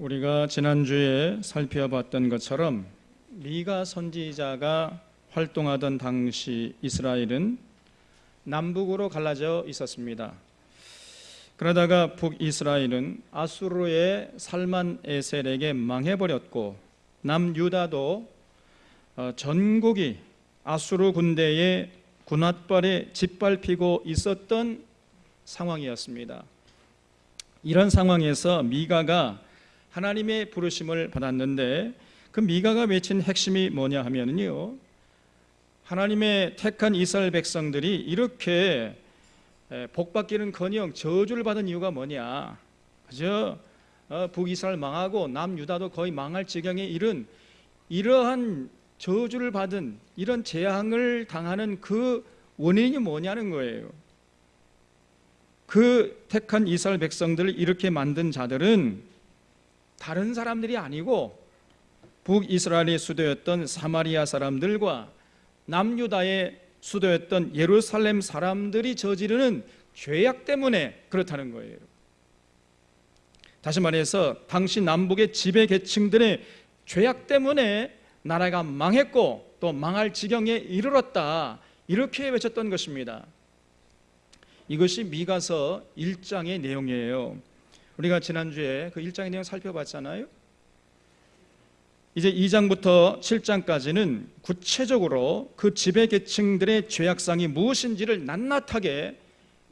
우리가 지난주에 살펴봤던 것처럼 미가 선지자가 활동하던 당시 이스라엘은 남북으로 갈라져 있었습니다. 그러다가 북이스라엘은 아수르의 살만에셀에게 망해버렸고 남유다도 전국이 아수르 군대의 군홧발에 짓밟히고 있었던 상황이었습니다. 이런 상황에서 미가가 하나님의 부르심을 받았는데 그 미가가 외친 핵심이 뭐냐 하면요, 하나님의 택한 이스라엘 백성들이 이렇게 복받기는커녕 저주를 받은 이유가 뭐냐, 그저 북이스라엘 망하고 남유다도 거의 망할 지경에 이른 이러한 저주를 받은 이런 재앙을 당하는 그 원인이 뭐냐는 거예요. 그 택한 이스라엘 백성들을 이렇게 만든 자들은 다른 사람들이 아니고 북이스라엘의 수도였던 사마리아 사람들과 남유다의 수도였던 예루살렘 사람들이 저지르는 죄악 때문에 그렇다는 거예요. 다시 말해서 당시 남북의 지배 계층들의 죄악 때문에 나라가 망했고 또 망할 지경에 이르렀다, 이렇게 외쳤던 것입니다. 이것이 미가서 1장의 내용이에요. 우리가 지난주에 그 1장의 내용 살펴봤잖아요. 이제 2장부터 7장까지는 구체적으로 그 지배계층들의 죄악상이 무엇인지를 낱낱하게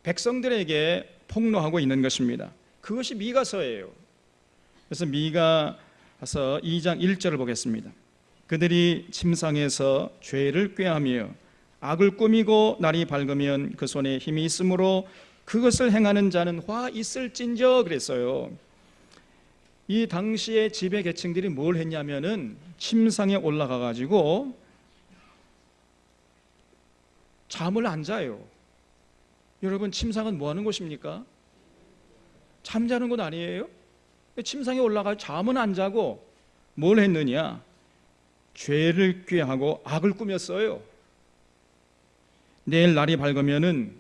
백성들에게 폭로하고 있는 것입니다. 그것이 미가서예요. 그래서 미가서 2장 1절을 보겠습니다. 그들이 침상에서 죄를 꾀하며 악을 꾸미고 날이 밝으면 그 손에 힘이 있으므로 그것을 행하는 자는 화 있을진저 그랬어요. 이 당시의 지배 계층들이 뭘 했냐면은 침상에 올라가 가지고 잠을 안 자요. 여러분, 침상은 뭐 하는 곳입니까? 잠자는 곳 아니에요? 침상에 올라가 잠은 안 자고 뭘 했느냐? 죄를 꾀하고 악을 꾸몄어요. 내일 날이 밝으면은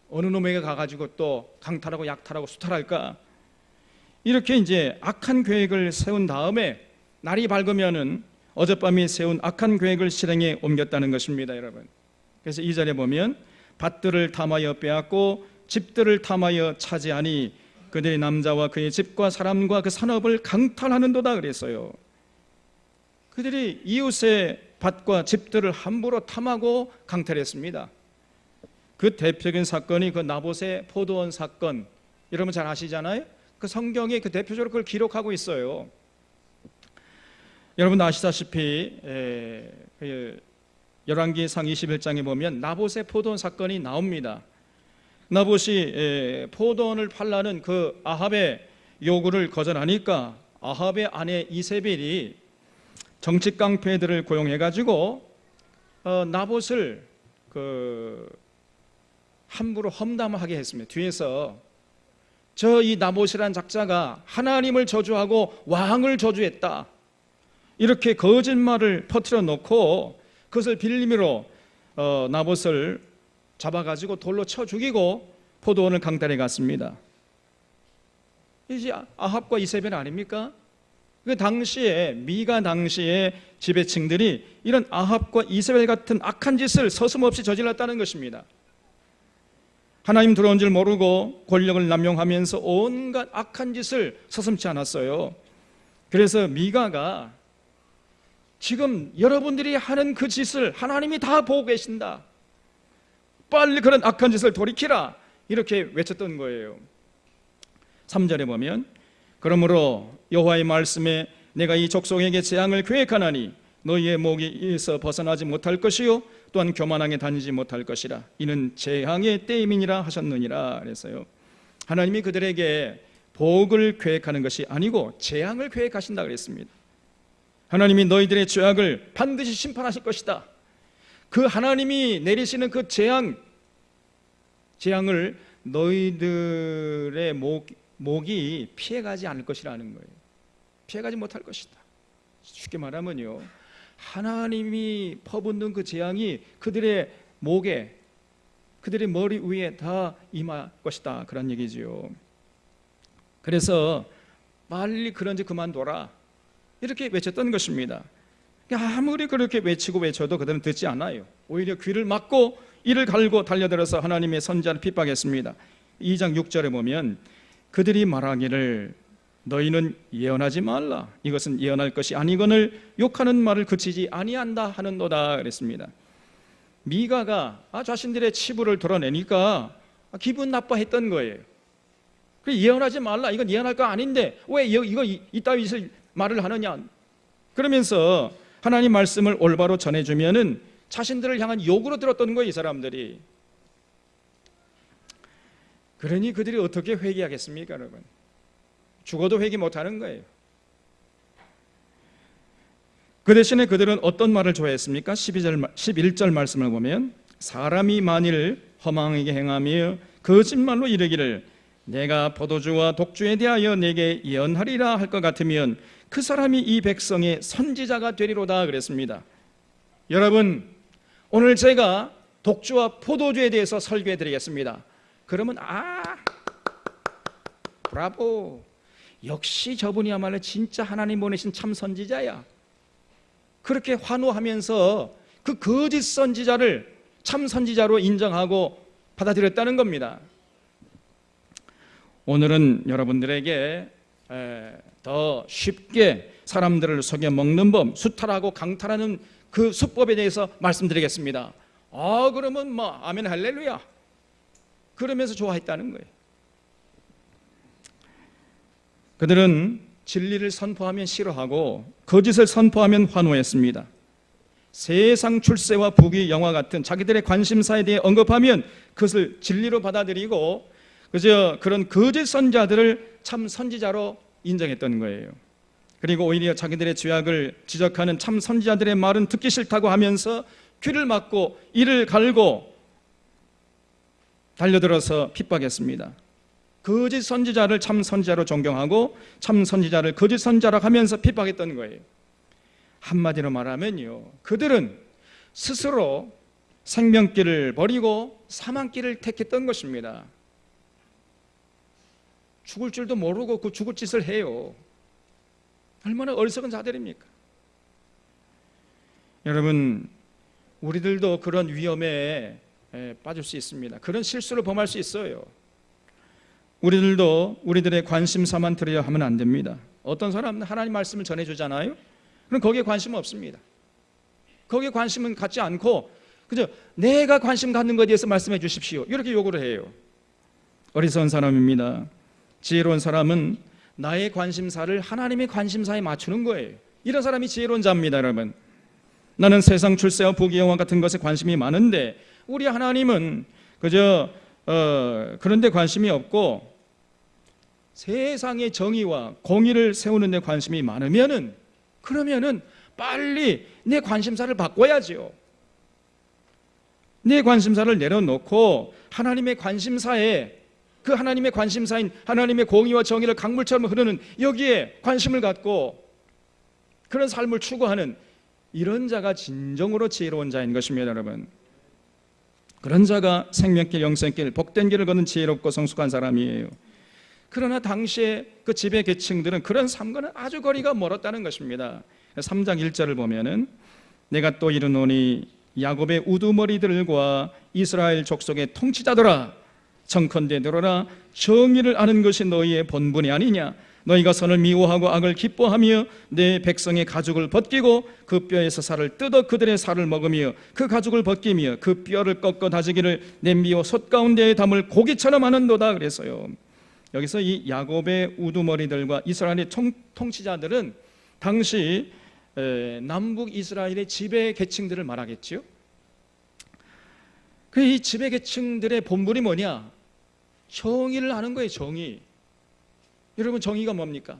어느 놈에게 가가지고 또 강탈하고 약탈하고 수탈할까? 이렇게 이제 악한 계획을 세운 다음에 날이 밝으면은 어젯밤에 세운 악한 계획을 실행에 옮겼다는 것입니다, 여러분. 그래서 이 절에 보면 밭들을 탐하여 빼앗고 집들을 탐하여 차지하니 그들의 남자와 그의 집과 사람과 그 산업을 강탈하는도다 그랬어요. 그들이 이웃의 밭과 집들을 함부로 탐하고 강탈했습니다. 그 대표적인 사건이 그 나봇의 포도원 사건, 여러분 잘 아시잖아요. 그 성경에 그 대표적으로 그걸 기록하고 있어요. 여러분 아시다시피 열왕기상 21장에 보면 나봇의 포도원 사건이 나옵니다. 나봇이 포도원을 팔라는 그 아합의 요구를 거절하니까 아합의 아내 이세벨이 정치 깡패들을 고용해가지고 나봇을 함부로 험담하게 했습니다. 뒤에서 저 이 나봇이란 작자가 하나님을 저주하고 왕을 저주했다, 이렇게 거짓말을 퍼뜨려 놓고 그것을 빌미로 나봇을 잡아가지고 돌로 쳐 죽이고 포도원을 강탈해 갔습니다. 이제 아합과 이세벨 아닙니까? 그 당시에 미가 당시의 지배층들이 이런 아합과 이세벨 같은 악한 짓을 서슴없이 저질렀다는 것입니다. 하나님 들어온 줄 모르고 권력을 남용하면서 온갖 악한 짓을 서슴지 않았어요. 그래서 미가가 지금 여러분들이 하는 그 짓을 하나님이 다 보고 계신다, 빨리 그런 악한 짓을 돌이키라, 이렇게 외쳤던 거예요. 3절에 보면 그러므로 여호와의 말씀에 내가 이 족속에게 재앙을 계획하나니 너희의 목에서 벗어나지 못할 것이요 또한 교만하게 다니지 못할 것이라. 이는 재앙의 때임이니라 하셨느니라. 그래서요, 하나님이 그들에게 복을 계획하는 것이 아니고 재앙을 계획하신다 그랬습니다. 하나님이 너희들의 죄악을 반드시 심판하실 것이다. 그 하나님이 내리시는 그 재앙을 너희들의 목이 피해가지 않을 것이라는 거예요. 피해가지 못할 것이다. 쉽게 말하면요, 하나님이 퍼붓는 그 재앙이 그들의 목에, 그들의 머리 위에 다 임할 것이다, 그런 얘기지요. 그래서 빨리 그런지 그만둬라, 이렇게 외쳤던 것입니다. 아무리 그렇게 외치고 외쳐도 그들은 듣지 않아요. 오히려 귀를 막고 이를 갈고 달려들어서 하나님의 선지자를 핍박했습니다. 2장 6절에 보면 그들이 말하기를 너희는 예언하지 말라, 이것은 예언할 것이 아니거늘 욕하는 말을 그치지 아니한다 하는도다 그랬습니다. 미가가 자신들의 치부를 드러내니까 기분 나빠했던 거예요. 예언하지 말라, 이건 예언할 거 아닌데 왜 이거 이따위 말을 하느냐, 그러면서 하나님 말씀을 올바로 전해주면은 자신들을 향한 욕으로 들었던 거예요, 이 사람들이. 그러니 그들이 어떻게 회개하겠습니까, 여러분? 죽어도 회개 못하는 거예요. 그 대신에 그들은 어떤 말을 좋아했습니까? 11절 말씀을 보면 사람이 만일 허망하게 행하며 거짓말로 이르기를 내가 포도주와 독주에 대하여 내게 예언하리라 할 것 같으면 그 사람이 이 백성의 선지자가 되리로다 그랬습니다. 여러분, 오늘 제가 독주와 포도주에 대해서 설교해 드리겠습니다. 그러면 브라보, 역시 저분이야말로 진짜 하나님 보내신 참 선지자야, 그렇게 환호하면서 그 거짓 선지자를 참 선지자로 인정하고 받아들였다는 겁니다. 오늘은 여러분들에게 더 쉽게 사람들을 속여 먹는 법, 수탈하고 강탈하는 그 수법에 대해서 말씀드리겠습니다. 그러면 아멘 할렐루야 그러면서 좋아했다는 거예요. 그들은 진리를 선포하면 싫어하고 거짓을 선포하면 환호했습니다. 세상 출세와 부귀 영화 같은 자기들의 관심사에 대해 언급하면 그것을 진리로 받아들이고 그저 그런 거짓 선지자들을 참 선지자로 인정했던 거예요. 그리고 오히려 자기들의 죄악을 지적하는 참 선지자들의 말은 듣기 싫다고 하면서 귀를 막고 이를 갈고 달려들어서 핍박했습니다. 거짓 선지자를 참 선지자로 존경하고 참 선지자를 거짓 선지자라고 하면서 핍박했던 거예요. 한마디로 말하면요, 그들은 스스로 생명길을 버리고 사망길을 택했던 것입니다. 죽을 줄도 모르고 그 죽을 짓을 해요. 얼마나 어리석은 자들입니까? 여러분, 우리들도 그런 위험에 빠질 수 있습니다. 그런 실수를 범할 수 있어요. 우리들도 우리들의 관심사만 들여야 하면 안 됩니다. 어떤 사람은 하나님 말씀을 전해주잖아요. 그럼 거기에 관심은 없습니다. 거기에 관심은 갖지 않고 그저 내가 관심 갖는 것에 대해서 말씀해 주십시오, 이렇게 요구를 해요. 어리석은 사람입니다. 지혜로운 사람은 나의 관심사를 하나님의 관심사에 맞추는 거예요. 이런 사람이 지혜로운 자입니다. 여러분, 나는 세상 출세와 부귀 영화 같은 것에 관심이 많은데 우리 하나님은 그저 그런 데 관심이 없고 세상의 정의와 공의를 세우는 데 관심이 많으면은, 그러면은 빨리 내 관심사를 바꿔야지요. 내 관심사를 내려놓고 하나님의 관심사에, 그 하나님의 관심사인 하나님의 공의와 정의를 강물처럼 흐르는 여기에 관심을 갖고 그런 삶을 추구하는 이런 자가 진정으로 지혜로운 자인 것입니다. 여러분, 그런 자가 생명길, 영생길, 복된 길을 걷는 지혜롭고 성숙한 사람이에요. 그러나 당시에 그 지배 계층들은 그런 삶과는 아주 거리가 멀었다는 것입니다. 3장 1절을 보면은 내가 또 이르노니 야곱의 우두머리들과 이스라엘 족속의 통치자들아, 청컨대 들어라. 정의를 아는 것이 너희의 본분이 아니냐. 너희가 선을 미워하고 악을 기뻐하며 내 백성의 가죽을 벗기고 그 뼈에서 살을 뜯어 그들의 살을 먹으며 그 가죽을 벗기며 그 뼈를 꺾어 다지기를 냄비와 솥 가운데에 담을 고기처럼 하는도다 그래서요. 여기서 이 야곱의 우두머리들과 이스라엘의 통치자들은 당시 남북 이스라엘의 지배 계층들을 말하겠죠. 이 지배 계층들의 본분이 뭐냐? 정의를 하는 거예요. 정의. 여러분, 정의가 뭡니까?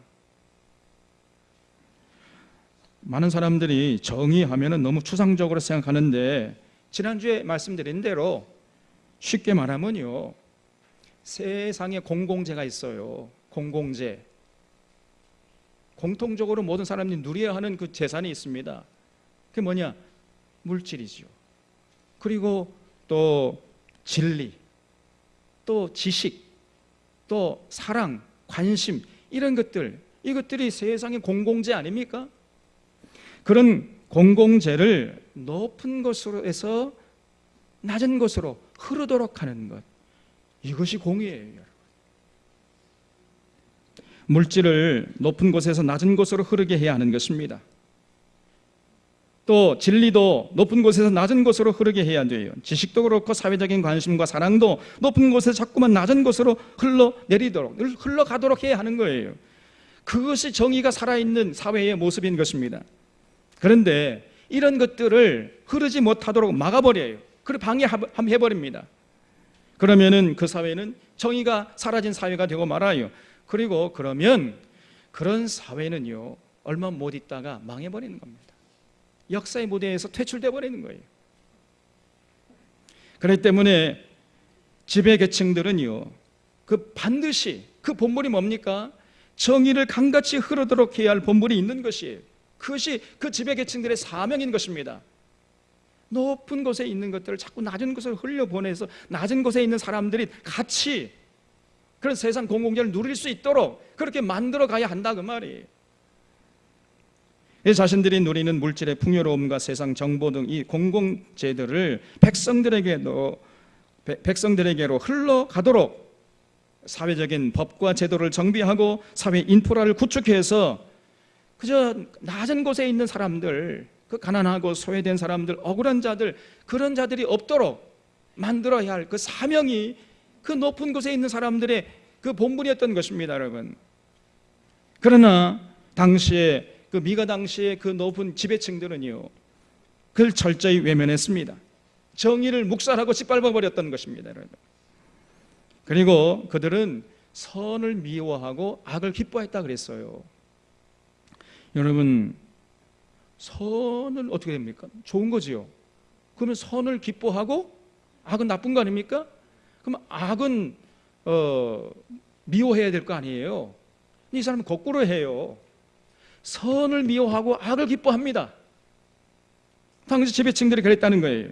많은 사람들이 정의하면 너무 추상적으로 생각하는데, 지난주에 말씀드린 대로 쉽게 말하면요, 세상에 공공재가 있어요. 공공재. 공통적으로 모든 사람들이 누려야 하는 그 재산이 있습니다. 그게 뭐냐? 물질이죠. 그리고 또 진리, 또 지식, 또 사랑, 관심, 이런 것들, 이것들이 세상의 공공재 아닙니까? 그런 공공재를 높은 곳으로해서 낮은 곳으로 흐르도록 하는 것, 이것이 공의예요, 여러분. 물질을 높은 곳에서 낮은 곳으로 흐르게 해야 하는 것입니다. 또 진리도 높은 곳에서 낮은 곳으로 흐르게 해야 돼요. 지식도 그렇고 사회적인 관심과 사랑도 높은 곳에서 자꾸만 낮은 곳으로 흘러내리도록, 흘러가도록 해야 하는 거예요. 그것이 정의가 살아있는 사회의 모습인 것입니다. 그런데 이런 것들을 흐르지 못하도록 막아버려요. 그리고 방해해버립니다. 그러면은 그 사회는 정의가 사라진 사회가 되고 말아요. 그리고 그러면 그런 사회는요, 얼마 못 있다가 망해버리는 겁니다. 역사의 무대에서 퇴출돼 버리는 거예요. 그렇기 때문에 지배계층들은요, 그 반드시 그 본물이 뭡니까? 정의를 강같이 흐르도록 해야 할 본물이 있는 것이에요. 그것이 그 지배계층들의 사명인 것입니다. 높은 곳에 있는 것들을 자꾸 낮은 곳으로 흘려보내서 낮은 곳에 있는 사람들이 같이 그런 세상 공공재를 누릴 수 있도록 그렇게 만들어 가야 한다, 그 말이에요. 자신들이 누리는 물질의 풍요로움과 세상 정보 등 이 공공재들을 백성들에게로 흘러가도록 사회적인 법과 제도를 정비하고 사회 인프라를 구축해서 그저 낮은 곳에 있는 사람들, 그 가난하고 소외된 사람들, 억울한 자들, 그런 자들이 없도록 만들어야 할 그 사명이 그 높은 곳에 있는 사람들의 그 본분이었던 것입니다, 여러분. 그러나 당시에 그 미가 당시에 그 높은 지배층들은요, 그걸 철저히 외면했습니다. 정의를 묵살하고 짓밟아 버렸던 것입니다, 여러분. 그리고 그들은 선을 미워하고 악을 기뻐했다 그랬어요. 여러분, 선은 어떻게 됩니까? 좋은 거지요. 그러면 선을 기뻐하고 악은 나쁜 거 아닙니까? 그럼 악은 미워해야 될 거 아니에요. 이 사람은 거꾸로 해요. 선을 미워하고 악을 기뻐합니다. 당시 지배층들이 그랬다는 거예요.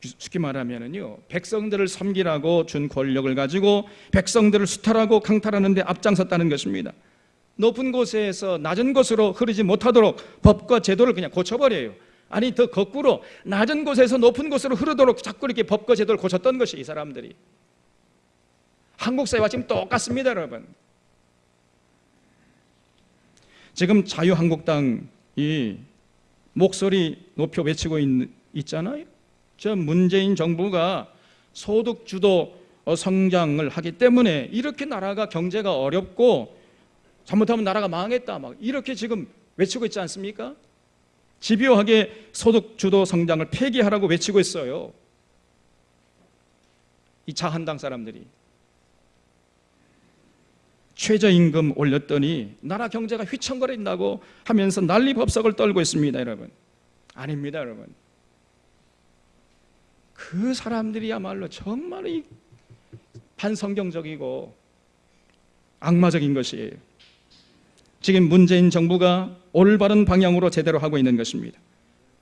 쉽게 말하면요, 백성들을 섬기라고 준 권력을 가지고 백성들을 수탈하고 강탈하는 데 앞장섰다는 것입니다. 높은 곳에서 낮은 곳으로 흐르지 못하도록 법과 제도를 그냥 고쳐버려요. 아니, 더 거꾸로 낮은 곳에서 높은 곳으로 흐르도록 자꾸 이렇게 법과 제도를 고쳤던 것이 이 사람들이. 한국 사회와 지금 똑같습니다, 여러분. 지금 자유한국당이 목소리 높여 외치고 있잖아요. 저 문재인 정부가 소득주도 성장을 하기 때문에 이렇게 나라가 경제가 어렵고 잘못하면 나라가 망하겠다, 막 이렇게 지금 외치고 있지 않습니까? 집요하게 소득주도 성장을 폐기하라고 외치고 있어요, 이 자한당 사람들이. 최저임금 올렸더니 나라 경제가 휘청거린다고 하면서 난리법석을 떨고 있습니다, 여러분. 아닙니다, 여러분. 그 사람들이야말로 정말 반성경적이고 악마적인 것이에요. 지금 문재인 정부가 올바른 방향으로 제대로 하고 있는 것입니다.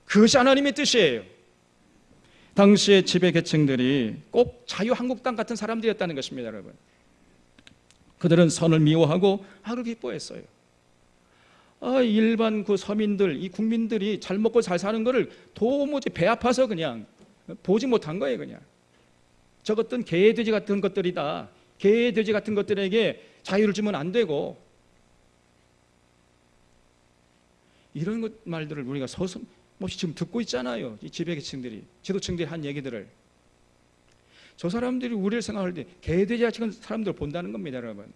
그것이 하나님의 뜻이에요. 당시의 지배계층들이 꼭 자유한국당 같은 사람들이었다는 것입니다, 여러분. 그들은 선을 미워하고 악을 기뻐했어요. 일반 그 서민들, 이 국민들이 잘 먹고 잘 사는 것을 도무지 배 아파서 그냥 보지 못한 거예요, 그냥. 저것들은 개, 돼지 같은 것들이다. 개, 돼지 같은 것들에게 자유를 주면 안 되고, 이런 말들을 우리가 서슴없이 지금 듣고 있잖아요. 이 지배계층들이, 지도층들이 한 얘기들을. 저 사람들이 우리를 생각할 때 개, 돼지 같은 사람들을 본다는 겁니다, 여러분.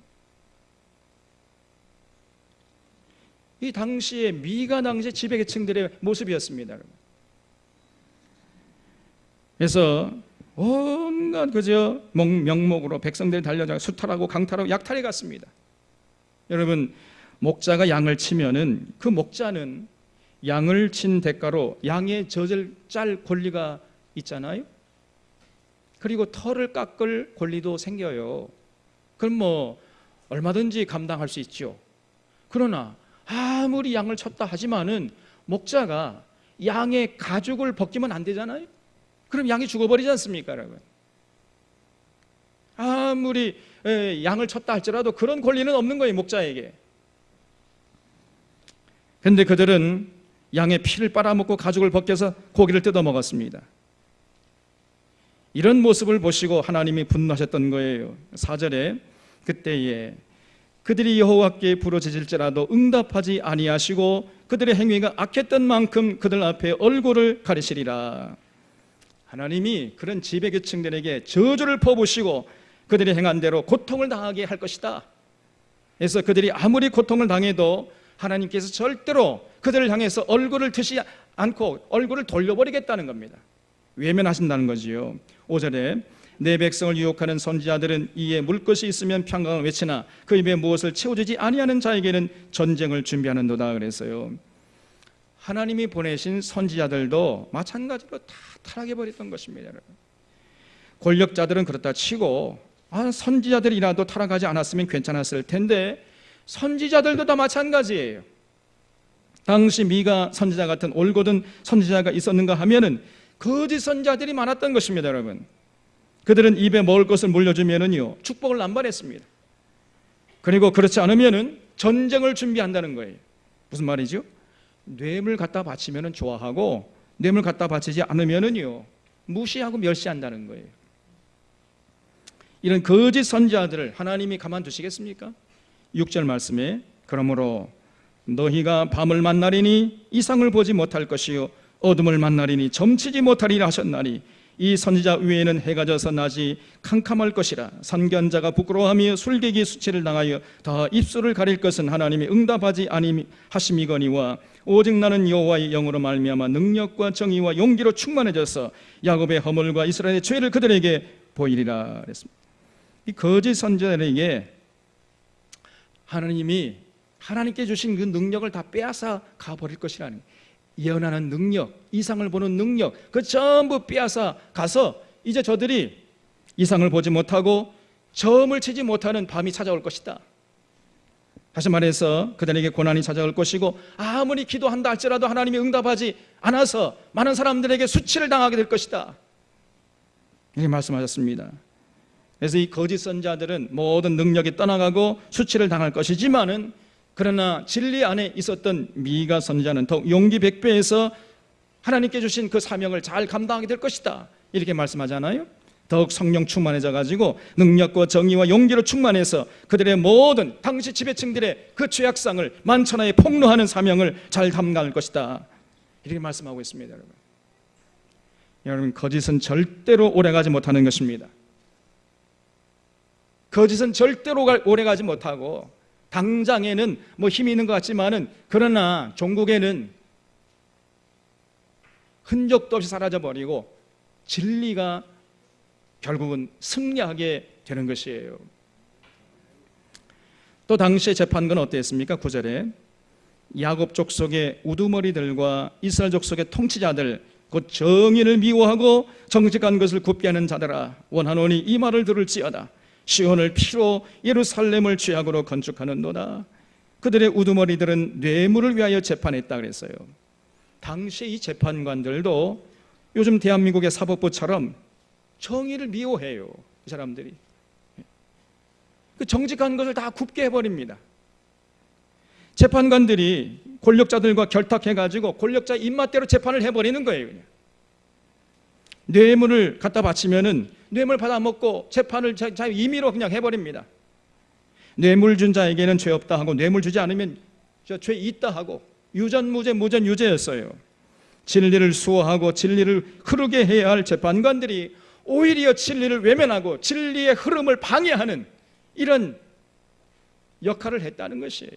이 당시에 미가 당시의 지배계층들의 모습이었습니다, 여러분. 그래서 온갖 그저 명목으로 백성들이 달려다가 수탈하고 강탈하고 약탈해 갔습니다. 여러분, 목자가 양을 치면은 그 목자는 양을 친 대가로 양의 젖을 짤 권리가 있잖아요. 그리고 털을 깎을 권리도 생겨요. 그럼 뭐 얼마든지 감당할 수 있죠. 그러나 아무리 양을 쳤다 하지만은 목자가 양의 가죽을 벗기면 안 되잖아요. 그럼 양이 죽어버리지 않습니까, 여러분? 아무리 양을 쳤다 할지라도 그런 권리는 없는 거예요, 목자에게. 그런데 그들은 양의 피를 빨아먹고 가죽을 벗겨서 고기를 뜯어 먹었습니다. 이런 모습을 보시고 하나님이 분노하셨던 거예요. 4절에 그때에 그들이 여호와께 부르짖을지라도 응답하지 아니하시고 그들의 행위가 악했던 만큼 그들 앞에 얼굴을 가리시리라. 하나님이 그런 지배계층들에게 저주를 퍼부으시고 그들이 행한 대로 고통을 당하게 할 것이다. 그래서 그들이 아무리 고통을 당해도 하나님께서 절대로 그들을 향해서 얼굴을 드시지 않고 얼굴을 돌려버리겠다는 겁니다. 외면하신다는 거지요. 5절에 내 백성을 유혹하는 선지자들은 이에 물 것이 있으면 평강을 외치나 그 입에 무엇을 채워주지 아니하는 자에게는 전쟁을 준비하는도다 그랬어요. 하나님이 보내신 선지자들도 마찬가지로 다 타락해버렸던 것입니다. 여러분. 권력자들은 그렇다 치고 선지자들이라도 타락하지 않았으면 괜찮았을 텐데 선지자들도 다 마찬가지예요. 당시 미가 선지자 같은 올곧은 선지자가 있었는가 하면은 거짓 선지자들이 많았던 것입니다. 여러분, 그들은 입에 먹을 것을 물려주면은요 축복을 남발했습니다. 그리고 그렇지 않으면은 전쟁을 준비한다는 거예요. 무슨 말이죠? 뇌물 갖다 바치면은 좋아하고 뇌물 갖다 바치지 않으면은요 무시하고 멸시한다는 거예요. 이런 거짓 선지자들을 하나님이 가만두시겠습니까? 6절 말씀에 그러므로 너희가 밤을 만나리니 이상을 보지 못할 것이요 어둠을 만나리니 점치지 못하리라 하셨나니 이 선지자 위에는 해가 져서 낮이 캄캄할 것이라. 선견자가 부끄러워하며 술객이 수치를 당하여 다 입술을 가릴 것은 하나님이 응답하지 아니하심이거니와 오직 나는 여호와의 영으로 말미암아 능력과 정의와 용기로 충만해져서 야곱의 허물과 이스라엘의 죄를 그들에게 보이리라 그랬습니다. 이 거짓 선지자들에게 하나님이 하나님께 주신 그 능력을 다 빼앗아 가버릴 것이라는, 예언하는 능력, 이상을 보는 능력, 그 전부 빼앗아 가서 이제 저들이 이상을 보지 못하고 점을 치지 못하는 밤이 찾아올 것이다. 다시 말해서 그들에게 고난이 찾아올 것이고 아무리 기도한다 할지라도 하나님이 응답하지 않아서 많은 사람들에게 수치를 당하게 될 것이다, 이렇게 말씀하셨습니다. 그래서 이 거짓 선지자들은 모든 능력이 떠나가고 수치를 당할 것이지만은 그러나 진리 안에 있었던 미가 선지자는 더욱 용기 백배해서 하나님께 주신 그 사명을 잘 감당하게 될 것이다, 이렇게 말씀하잖아요. 더욱 성령 충만해져 가지고 능력과 정의와 용기로 충만해서 그들의 모든 당시 지배층들의 그 죄악상을 만천하에 폭로하는 사명을 잘 감당할 것이다, 이렇게 말씀하고 있습니다. 여러분, 거짓은 절대로 오래가지 못하는 것입니다. 거짓은 절대로 오래가지 못하고 당장에는 뭐 힘이 있는 것 같지만은 그러나 종국에는 흔적도 없이 사라져버리고 진리가 결국은 승리하게 되는 것이에요. 또 당시의 재판은 어땠습니까? 9절에 야곱 족속의 우두머리들과 이스라엘 족속의 통치자들 곧 정의를 미워하고 정직한 것을 굽게 하는 자들아 원하노니 이 말을 들을지어다. 시온을 피로 예루살렘을 죄악으로 건축하는도다. 그들의 우두머리들은 뇌물을 위하여 재판했다 그랬어요. 당시 이 재판관들도 요즘 대한민국의 사법부처럼 정의를 미워해요. 이 사람들이 그 정직한 것을 다 굽게 해버립니다. 재판관들이 권력자들과 결탁해가지고 권력자 입맛대로 재판을 해버리는 거예요. 그냥 뇌물을 갖다 바치면은 뇌물 받아먹고 재판을 자기 임의로 그냥 해버립니다. 뇌물 준 자에게는 죄 없다 하고 뇌물 주지 않으면 죄 있다 하고 유전무죄 무전유죄였어요. 진리를 수호하고 진리를 흐르게 해야 할 재판관들이 오히려 진리를 외면하고 진리의 흐름을 방해하는 이런 역할을 했다는 것이에요.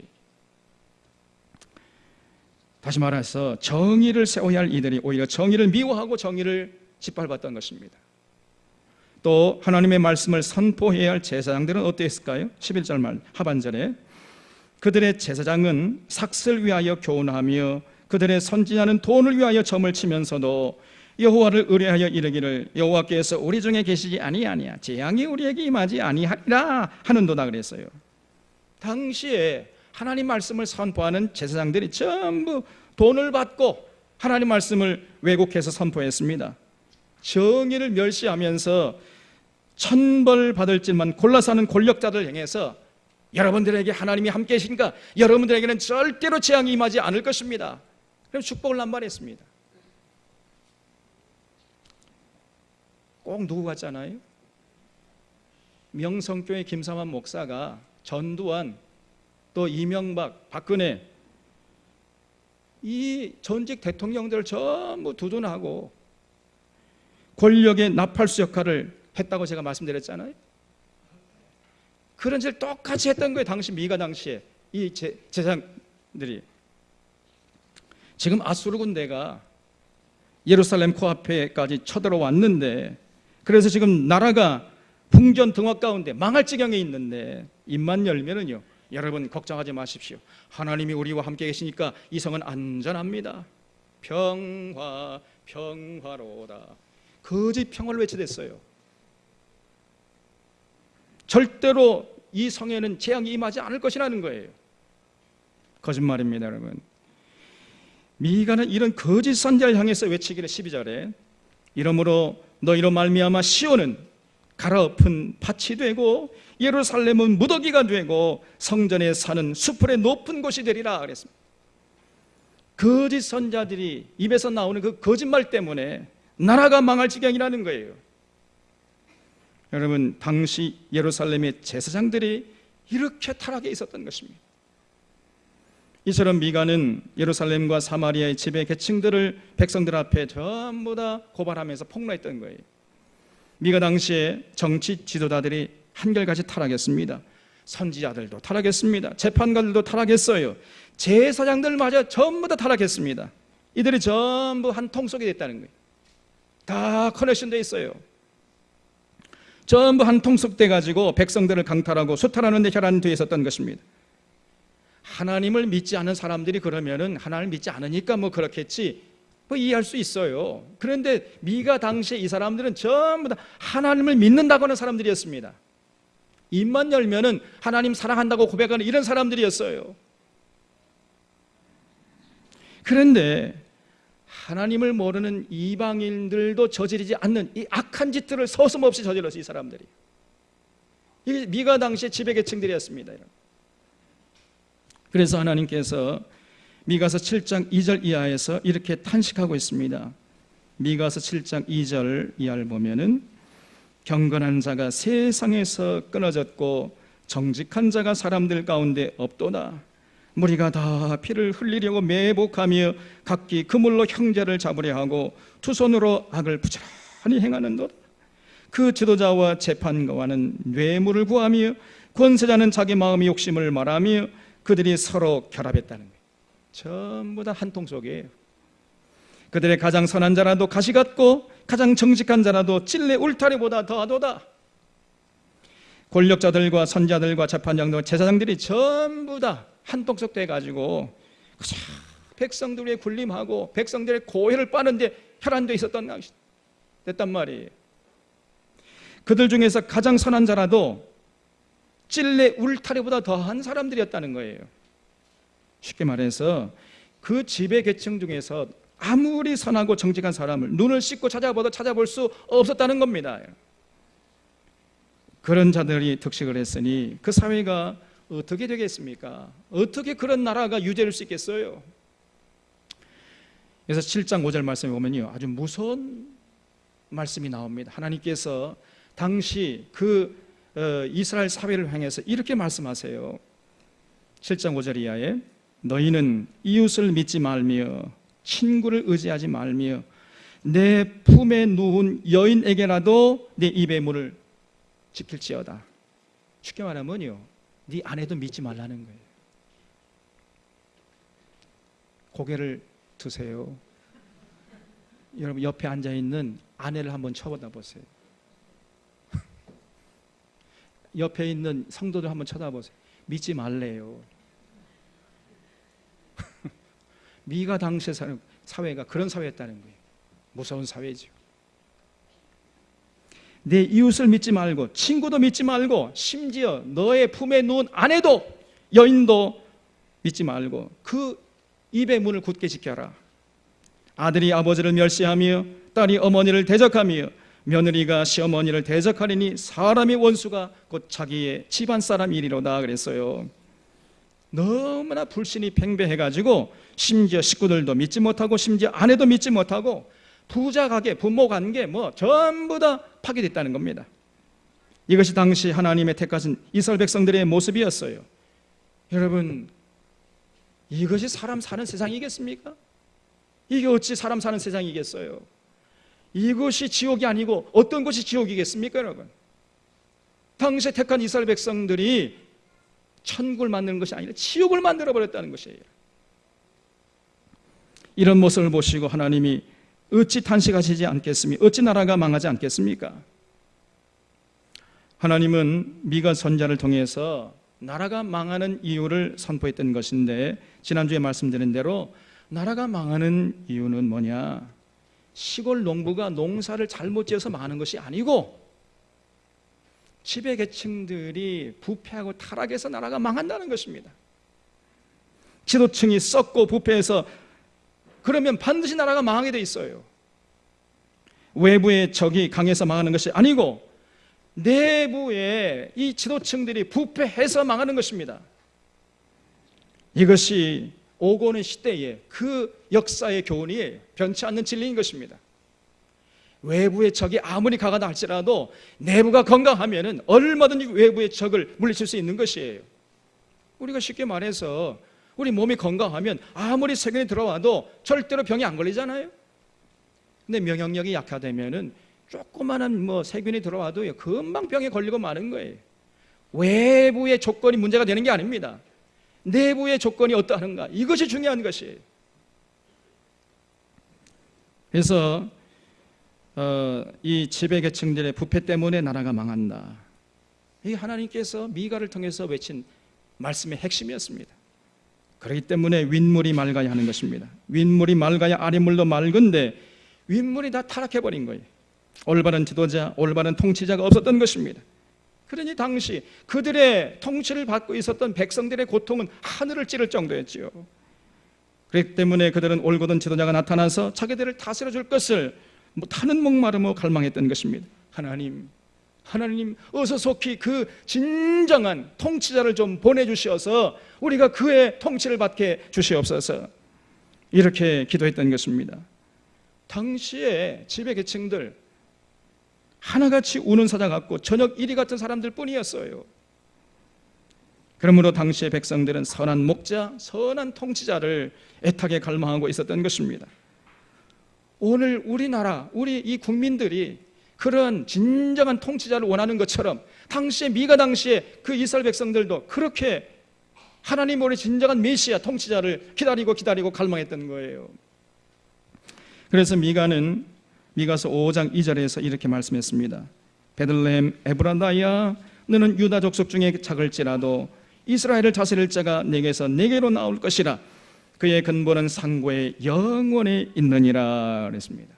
다시 말해서 정의를 세워야 할 이들이 오히려 정의를 미워하고 정의를 짓밟았던 것입니다. 또 하나님의 말씀을 선포해야 할 제사장들은 어땠을까요? 11절 말 하반절에 그들의 제사장은 삭슬 위하여 교훈하며 그들의 선지자는 돈을 위하여 점을 치면서도 여호와를 의뢰하여 이르기를 여호와께서 우리 중에 계시지 아니하냐 재앙이 우리에게 임하지 아니하리라 하는도다 그랬어요. 당시에 하나님 말씀을 선포하는 제사장들이 전부 돈을 받고 하나님 말씀을 왜곡해서 선포했습니다. 정의를 멸시하면서 천벌 받을 줄만 골라서 하는 권력자들 향해서 여러분들에게 하나님이 함께 계시니까 여러분들에게는 절대로 재앙이 임하지 않을 것입니다. 그럼 축복을 남발했습니다. 꼭 누구 같잖아요? 명성교회 김삼환 목사가 전두환, 또 이명박, 박근혜 이 전직 대통령들을 전부 두둔하고 권력의 나팔수 역할을 했다고 제가 말씀드렸잖아요. 그런 짓을 똑같이 했던 거예요. 당시 미가 당시에 이 제사장들이. 지금 아수르 군대가 예루살렘 코앞에까지 쳐들어왔는데, 그래서 지금 나라가 풍전등화 가운데 망할 지경에 있는데 입만 열면은요, 여러분 걱정하지 마십시오. 하나님이 우리와 함께 계시니까 이 성은 안전합니다. 평화 평화로다. 거짓 평화를 외치댔어요. 절대로 이 성에는 재앙이 임하지 않을 것이라는 거예요. 거짓말입니다, 여러분. 미가는 이런 거짓 선지자를 향해서 외치기를 12절에 이러므로 너희로 말미암아 시온은 갈아엎은 밭이 되고 예루살렘은 무더기가 되고 성전에 사는 수풀의 높은 곳이 되리라 그랬습니다. 거짓 선지자들이 입에서 나오는 그 거짓말 때문에 나라가 망할 지경이라는 거예요. 여러분, 당시 예루살렘의 제사장들이 이렇게 타락해 있었던 것입니다. 이처럼 미가는 예루살렘과 사마리아의 지배 계층들을 백성들 앞에 전부 다 고발하면서 폭로했던 거예요. 미가 당시에 정치 지도자들이 한결같이 타락했습니다. 선지자들도 타락했습니다. 재판관들도 타락했어요. 제사장들마저 전부 다 타락했습니다. 이들이 전부 한 통속이 됐다는 거예요. 다 커넥션돼 있어요. 전부 한 통속돼 가지고 백성들을 강탈하고 수탈하는 데 혈안되어 있었던 것입니다. 하나님을 믿지 않은 사람들이 그러면은 하나님을 믿지 않으니까 뭐 그렇겠지, 뭐 이해할 수 있어요. 그런데 미가 당시에 이 사람들은 전부 다 하나님을 믿는다고 하는 사람들이었습니다. 입만 열면은 하나님 사랑한다고 고백하는 이런 사람들이었어요. 그런데 하나님을 모르는 이방인들도 저지르지 않는 이 악한 짓들을 서슴없이 저질렀어요, 이 사람들이. 이게 미가 당시의 지배계층들이었습니다. 그래서 하나님께서 미가서 7장 2절 이하에서 이렇게 탄식하고 있습니다. 미가서 7장 2절 이하를 보면은 경건한 자가 세상에서 끊어졌고 정직한 자가 사람들 가운데 없도다. 무리가 다 피를 흘리려고 매복하며 각기 그물로 형제를 잡으려 하고 두 손으로 악을 부지런히 행하는도다. 그 지도자와 재판관은 뇌물을 구하며 권세자는 자기 마음의 욕심을 말하며 그들이 서로 결합했다는 거예요. 전부 다 한 통속이에요. 그들의 가장 선한 자라도 가시 같고 가장 정직한 자라도 찔레 울타리보다 더하도다. 권력자들과 선자들과 재판장들과 제사장들이 전부 다 한 통속 돼가지고 백성들의 군림하고 백성들의 고혈을 빠는데 혈안돼 있었던 됐단 말이에요. 그들 중에서 가장 선한 자라도 찔레 울타리보다 더한 사람들이었다는 거예요. 쉽게 말해서 그 지배 계층 중에서 아무리 선하고 정직한 사람을 눈을 씻고 찾아봐도 찾아볼 수 없었다는 겁니다. 그런 자들이 득식을 했으니 그 사회가 어떻게 되겠습니까? 어떻게 그런 나라가 유지될 수 있겠어요? 그래서 7장 5절 말씀에 보면요, 아주 무서운 말씀이 나옵니다. 하나님께서 당시 그 이스라엘 사회를 향해서 이렇게 말씀하세요. 7장 5절 이하에 너희는 이웃을 믿지 말며 친구를 의지하지 말며 내 품에 누운 여인에게라도 내 입의 문을 지킬지어다. 쉽게 말하면요, 네 아내도 믿지 말라는 거예요. 고개를 드세요. 여러분 옆에 앉아있는 아내를 한번 쳐다보다 보세요. 옆에 있는 성도들 한번 쳐다보세요. 믿지 말래요. 미가 당시에 사는 사회가 그런 사회였다는 거예요. 무서운 사회죠. 내 이웃을 믿지 말고 친구도 믿지 말고 심지어 너의 품에 누운 아내도 여인도 믿지 말고 그 입의 문을 굳게 지켜라. 아들이 아버지를 멸시하며 딸이 어머니를 대적하며 며느리가 시어머니를 대적하리니 사람의 원수가 곧 자기의 집안 사람이리로다 그랬어요. 너무나 불신이 팽배해가지고 심지어 식구들도 믿지 못하고 심지어 아내도 믿지 못하고 부자 가게, 부모 관계 전부 다 파괴됐다는 겁니다. 이것이 당시 하나님의 택하신 이스라엘 백성들의 모습이었어요. 여러분, 이것이 사람 사는 세상이겠습니까? 이게 어찌 사람 사는 세상이겠어요? 이것이 지옥이 아니고 어떤 것이 지옥이겠습니까, 여러분? 당시에 택한 이스라엘 백성들이 천국을 만드는 것이 아니라 지옥을 만들어버렸다는 것이에요. 이런 모습을 보시고 하나님이 어찌 탄식하시지 않겠습니까? 어찌 나라가 망하지 않겠습니까? 하나님은 미가 선자를 통해서 나라가 망하는 이유를 선포했던 것인데, 지난주에 말씀드린 대로 나라가 망하는 이유는 뭐냐? 시골 농부가 농사를 잘못 지어서 망하는 것이 아니고 지배계층들이 부패하고 타락해서 나라가 망한다는 것입니다. 지도층이 썩고 부패해서 그러면 반드시 나라가 망하게 돼 있어요. 외부의 적이 강해서 망하는 것이 아니고 내부의 이 지도층들이 부패해서 망하는 것입니다. 이것이 오고 오는 시대의 그 역사의 교훈이에요. 변치 않는 진리인 것입니다. 외부의 적이 아무리 강하다 할지라도 내부가 건강하면 얼마든지 외부의 적을 물리칠 수 있는 것이에요. 우리가 쉽게 말해서 우리 몸이 건강하면 아무리 세균이 들어와도 절대로 병이 안 걸리잖아요. 근데 면역력이 약화되면 조그마한 세균이 들어와도 금방 병에 걸리고 마는 거예요. 외부의 조건이 문제가 되는 게 아닙니다. 내부의 조건이 어떠한가, 이것이 중요한 것이에요. 그래서 이 지배계층들의 부패 때문에 나라가 망한다. 이게 하나님께서 미가를 통해서 외친 말씀의 핵심이었습니다. 그렇기 때문에 윗물이 맑아야 하는 것입니다. 윗물이 맑아야 아랫물도 맑은데 윗물이 다 타락해버린 거예요. 올바른 지도자, 올바른 통치자가 없었던 것입니다. 그러니 당시 그들의 통치를 받고 있었던 백성들의 고통은 하늘을 찌를 정도였지요. 그렇기 때문에 그들은 올곧은 지도자가 나타나서 자기들을 다스려 줄 것을 타는 목마름으로 갈망했던 것입니다. 하나님 어서 속히 그 진정한 통치자를 좀 보내주시어서 우리가 그의 통치를 받게 주시옵소서, 이렇게 기도했던 것입니다. 당시에 지배계층들 하나같이 우는 사자 같고 저녁 이리 같은 사람들 뿐이었어요. 그러므로 당시의 백성들은 선한 목자, 선한 통치자를 애타게 갈망하고 있었던 것입니다. 오늘 우리나라, 우리 이 국민들이 그런 진정한 통치자를 원하는 것처럼 당시에 미가 당시에 그 이스라엘 백성들도 그렇게 하나님의 진정한 메시아 통치자를 기다리고 갈망했던 거예요. 그래서 미가서 5장 2절에서 이렇게 말씀했습니다. 베들레헴 에브라다야, 너는 유다 족속 중에 작을지라도 이스라엘을 다스릴 자가 내게서 내게로 나올 것이라. 그의 근본은 상고의 영원에 있느니라 그랬습니다.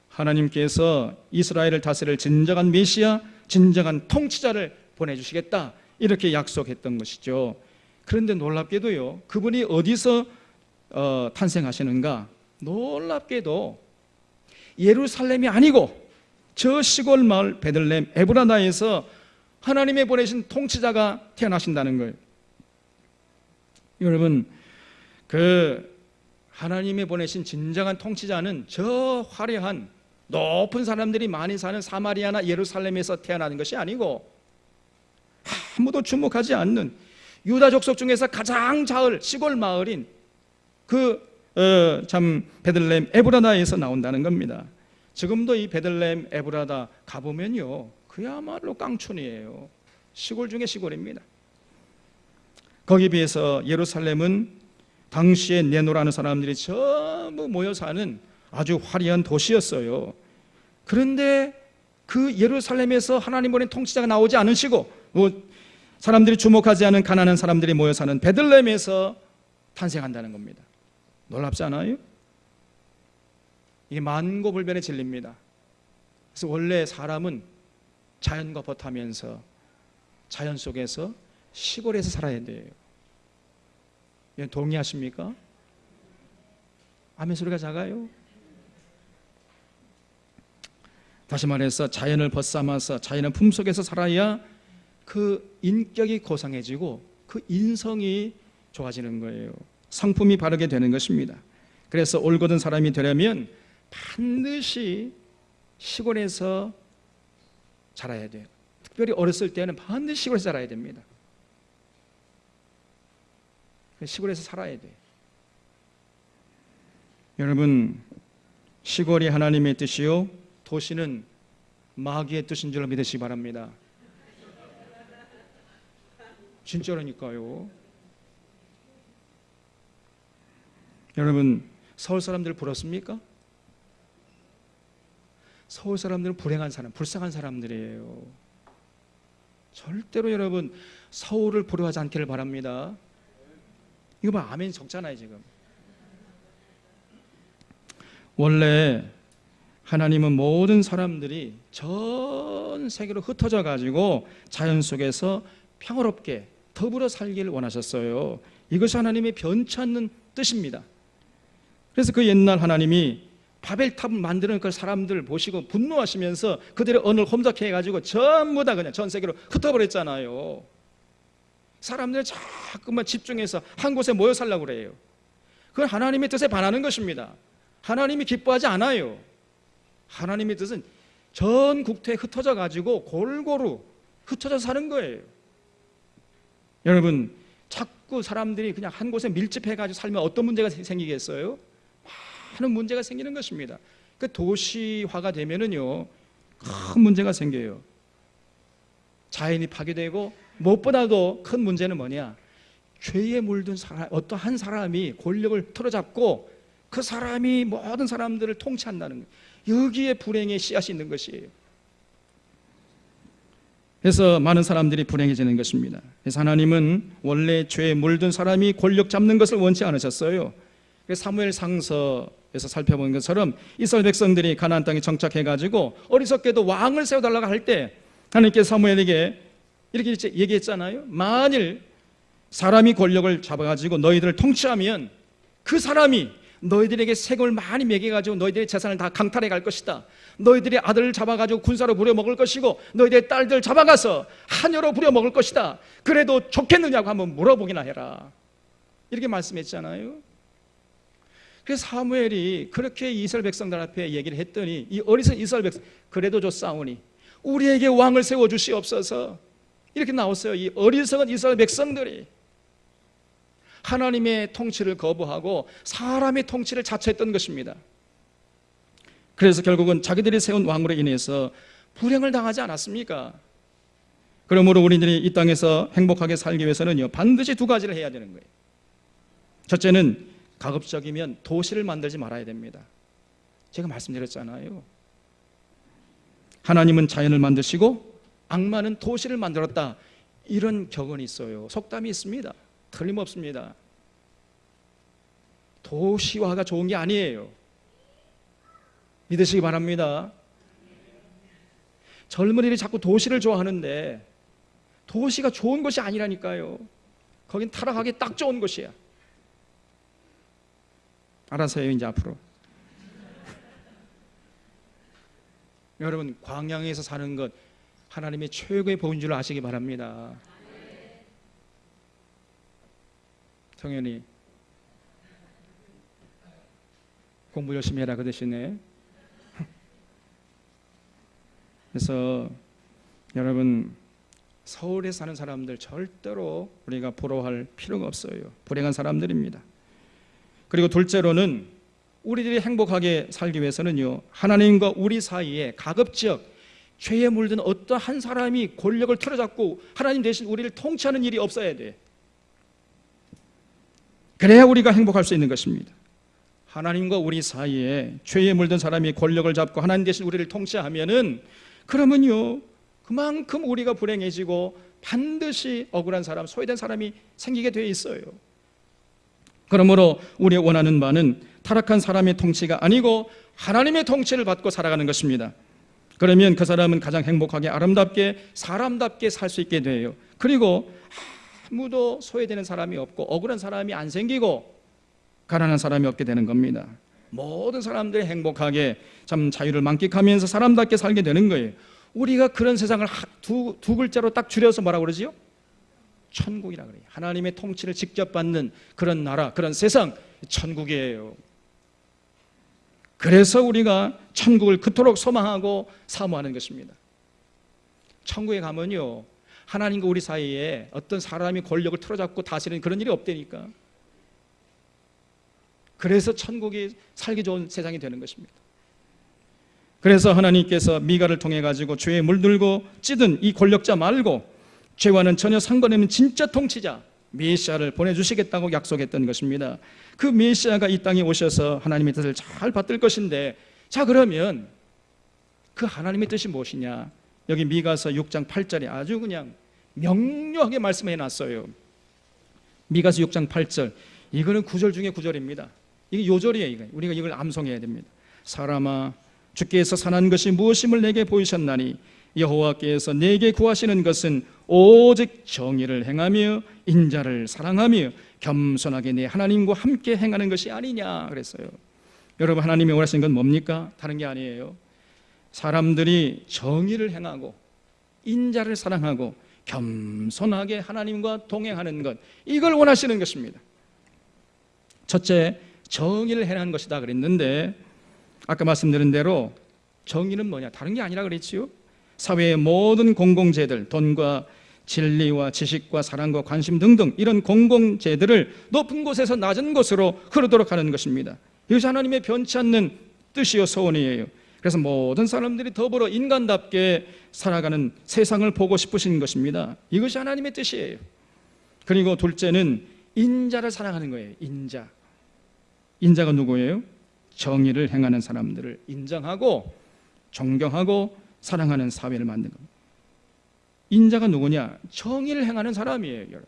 하나님께서 이스라엘을 다스릴 진정한 메시아, 진정한 통치자를 보내주시겠다, 이렇게 약속했던 것이죠. 그런데 놀랍게도요, 그분이 어디서 탄생하시는가? 놀랍게도 예루살렘이 아니고 저 시골 마을 베들레헴 에브라다에서 하나님의 보내신 통치자가 태어나신다는 거예요. 여러분, 그 하나님의 보내신 진정한 통치자는 저 화려한 높은 사람들이 많이 사는 사마리아나 예루살렘에서 태어나는 것이 아니고 아무도 주목하지 않는 유다 족속 중에서 가장 작은 시골 마을인 베들레헴 에브라다에서 나온다는 겁니다. 지금도 이 베들레헴 에브라다 가보면요, 그야말로 깡촌이에요. 시골 중에 시골입니다. 거기에 비해서 예루살렘은 당시에 네노라는 사람들이 전부 모여 사는 아주 화려한 도시였어요. 그런데 그 예루살렘에서 하나님 보낸 통치자가 나오지 않으시고 사람들이 주목하지 않은 가난한 사람들이 모여 사는 베들레헴에서 탄생한다는 겁니다. 놀랍지 않아요? 이게 만고불변의 진리입니다. 그래서 원래 사람은 자연과 버타면서 자연 속에서 시골에서 살아야 돼요. 동의하십니까? 아멘 소리가 작아요? 다시 말해서 자연을 벗삼아서 자연의 품속에서 살아야 그 인격이 고상해지고 그 인성이 좋아지는 거예요. 성품이 바르게 되는 것입니다. 그래서 올곧은 사람이 되려면 반드시 시골에서 자라야 돼요. 특별히 어렸을 때는 반드시 시골에서 자라야 됩니다. 시골에서 살아야 돼요. 여러분, 시골이 하나님의 뜻이요 도시는 마귀의 뜻인 줄 믿으시기 바랍니다. 진짜라니까요. 여러분, 서울 사람들 부럽습니까? 서울 사람들은 불행한 사람, 불쌍한 사람들이에요. 절대로 여러분 서울을 부러워하지 않기를 바랍니다. 이거 봐, 아멘 적잖아요 지금. 원래 하나님은 모든 사람들이 전 세계로 흩어져 가지고 자연 속에서 평화롭게 더불어 살기를 원하셨어요. 이것이 하나님의 변치 않는 뜻입니다. 그래서 그 옛날 하나님이 바벨탑을 만드는 그 사람들 보시고 분노하시면서 그들의 언어를 험잡게 해가지고 전부 다 그냥 전 세계로 흩어버렸잖아요. 사람들이 자꾸만 집중해서 한 곳에 모여 살려고 그래요. 그건 하나님의 뜻에 반하는 것입니다. 하나님이 기뻐하지 않아요. 하나님의 뜻은 전 국토에 흩어져 가지고 골고루 흩어져 사는 거예요. 여러분, 자꾸 사람들이 그냥 한 곳에 밀집해 가지고 살면 어떤 문제가 생기겠어요? 많은 문제가 생기는 것입니다. 그 도시화가 되면은요 큰 문제가 생겨요. 자연이 파괴되고 무엇보다도 큰 문제는 뭐냐? 죄에 물든 사람, 어떤 한 사람이 권력을 틀어잡고 그 사람이 모든 사람들을 통치한다는 거예요. 여기에 불행의 씨앗이 있는 것이에요. 그래서 많은 사람들이 불행해지는 것입니다. 그래서 하나님은 원래 죄에 물든 사람이 권력 잡는 것을 원치 않으셨어요. 그래서 사무엘 상서에서 살펴본 것처럼 이스라엘 백성들이 가나안 땅에 정착해가지고 어리석게도 왕을 세워달라고 할 때 하나님께서 사무엘에게 이렇게 얘기했잖아요. 만일 사람이 권력을 잡아가지고 너희들을 통치하면 그 사람이 너희들에게 세금을 많이 매겨가지고 너희들의 재산을 다 강탈해 갈 것이다. 너희들의 아들을 잡아가지고 군사로 부려먹을 것이고 너희들의 딸들 잡아가서 하녀로 부려먹을 것이다. 그래도 좋겠느냐고 한번 물어보기나 해라. 이렇게 말씀했잖아요. 그래서 사무엘이 그렇게 이스라엘 백성들 앞에 얘기를 했더니 이 어리석은 이스라엘 백성 그래도 좋사오니 우리에게 왕을 세워주시옵소서 이렇게 나왔어요. 이 어리석은 이스라엘 백성들이 하나님의 통치를 거부하고 사람의 통치를 자처했던 것입니다. 그래서 결국은 자기들이 세운 왕으로 인해서 불행을 당하지 않았습니까? 그러므로 우리들이 이 땅에서 행복하게 살기 위해서는요 반드시 두 가지를 해야 되는 거예요. 첫째는 가급적이면 도시를 만들지 말아야 됩니다. 제가 말씀드렸잖아요. 하나님은 자연을 만드시고 악마는 도시를 만들었다. 이런 격언이 있어요. 속담이 있습니다. 틀림없습니다. 도시화가 좋은 게 아니에요. 믿으시기 바랍니다. 젊은이들이 자꾸 도시를 좋아하는데 도시가 좋은 것이 아니라니까요. 거긴 타락하기 딱 좋은 곳이야. 알아서 해요 이제 앞으로. 여러분 광야에서 사는 것 하나님의 최고의 복인 줄 아시기 바랍니다. 성현이 공부 열심히 해라 그 대신에. 그래서 여러분 서울에 사는 사람들 절대로 우리가 부러워할 필요가 없어요. 불행한 사람들입니다. 그리고 둘째로는 우리들이 행복하게 살기 위해서는요 하나님과 우리 사이에 가급적 죄에 물든 어떤 한 사람이 권력을 틀어잡고 하나님 대신 우리를 통치하는 일이 없어야 돼. 그래야 우리가 행복할 수 있는 것입니다. 하나님과 우리 사이에 죄에 물든 사람이 권력을 잡고 하나님 대신 우리를 통치하면은 그러면요 그만큼 우리가 불행해지고 반드시 억울한 사람, 소외된 사람이 생기게 돼 있어요. 그러므로 우리가 원하는 바는 타락한 사람의 통치가 아니고 하나님의 통치를 받고 살아가는 것입니다. 그러면 그 사람은 가장 행복하게 아름답게 사람답게 살 수 있게 돼요. 그리고 아무도 소외되는 사람이 없고 억울한 사람이 안 생기고 가난한 사람이 없게 되는 겁니다. 모든 사람들이 행복하게 참 자유를 만끽하면서 사람답게 살게 되는 거예요. 우리가 그런 세상을 두 글자로 딱 줄여서 뭐라고 그러지요? 천국이라 그래요. 하나님의 통치를 직접 받는 그런 나라, 그런 세상, 천국이에요. 그래서 우리가 천국을 그토록 소망하고 사모하는 것입니다. 천국에 가면요, 하나님과 우리 사이에 어떤 사람이 권력을 틀어잡고 다스리는 그런 일이 없다니까. 그래서 천국이 살기 좋은 세상이 되는 것입니다. 그래서 하나님께서 미가를 통해 가지고 죄에 물들고 찌든 이 권력자 말고 죄와는 전혀 상관없는 진짜 통치자 메시아를 보내주시겠다고 약속했던 것입니다. 그 메시아가 이 땅에 오셔서 하나님의 뜻을 잘 받들 것인데, 자, 그러면 그 하나님의 뜻이 무엇이냐? 여기 미가서 6장 8절에 아주 그냥 명료하게 말씀해 놨어요. 미가서 6장 8절, 이거는 9절 중에 9절입니다. 이게 요절이에요. 이거. 우리가 이걸 암송해야 됩니다. 사람아, 주께서 선한 것이 무엇임을 내게 보이셨나니 여호와께서 내게 구하시는 것은 오직 정의를 행하며 인자를 사랑하며 겸손하게 내 하나님과 함께 행하는 것이 아니냐 그랬어요. 여러분, 하나님이 원하시는 건 뭡니까? 다른 게 아니에요. 사람들이 정의를 행하고 인자를 사랑하고 겸손하게 하나님과 동행하는 것, 이걸 원하시는 것입니다. 첫째, 정의를 행하는 것이다 그랬는데, 아까 말씀드린 대로 정의는 뭐냐? 다른 게 아니라 그랬지요. 사회의 모든 공공재들, 돈과 진리와 지식과 사랑과 관심 등등 이런 공공재들을 높은 곳에서 낮은 곳으로 흐르도록 하는 것입니다. 이것이 하나님의 변치 않는 뜻이요 소원이에요. 그래서 모든 사람들이 더불어 인간답게 살아가는 세상을 보고 싶으신 것입니다. 이것이 하나님의 뜻이에요. 그리고 둘째는 인자를 사랑하는 거예요. 인자가 누구예요? 정의를 행하는 사람들을 인정하고 존경하고 사랑하는 사회를 만든 겁니다. 인자가 누구냐? 정의를 행하는 사람이에요, 여러분.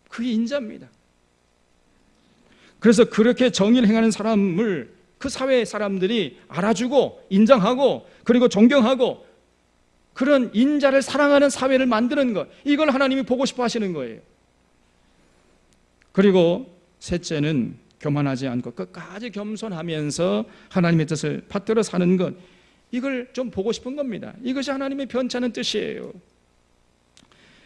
그게 인자입니다. 그래서 그렇게 정의를 행하는 사람을 그 사회의 사람들이 알아주고 인정하고 그리고 존경하고 그런 인자를 사랑하는 사회를 만드는 것, 이걸 하나님이 보고 싶어 하시는 거예요. 그리고 셋째는 교만하지 않고 끝까지 겸손하면서 하나님의 뜻을 받들어 사는 것, 이걸 좀 보고 싶은 겁니다. 이것이 하나님의 변치않은 뜻이에요.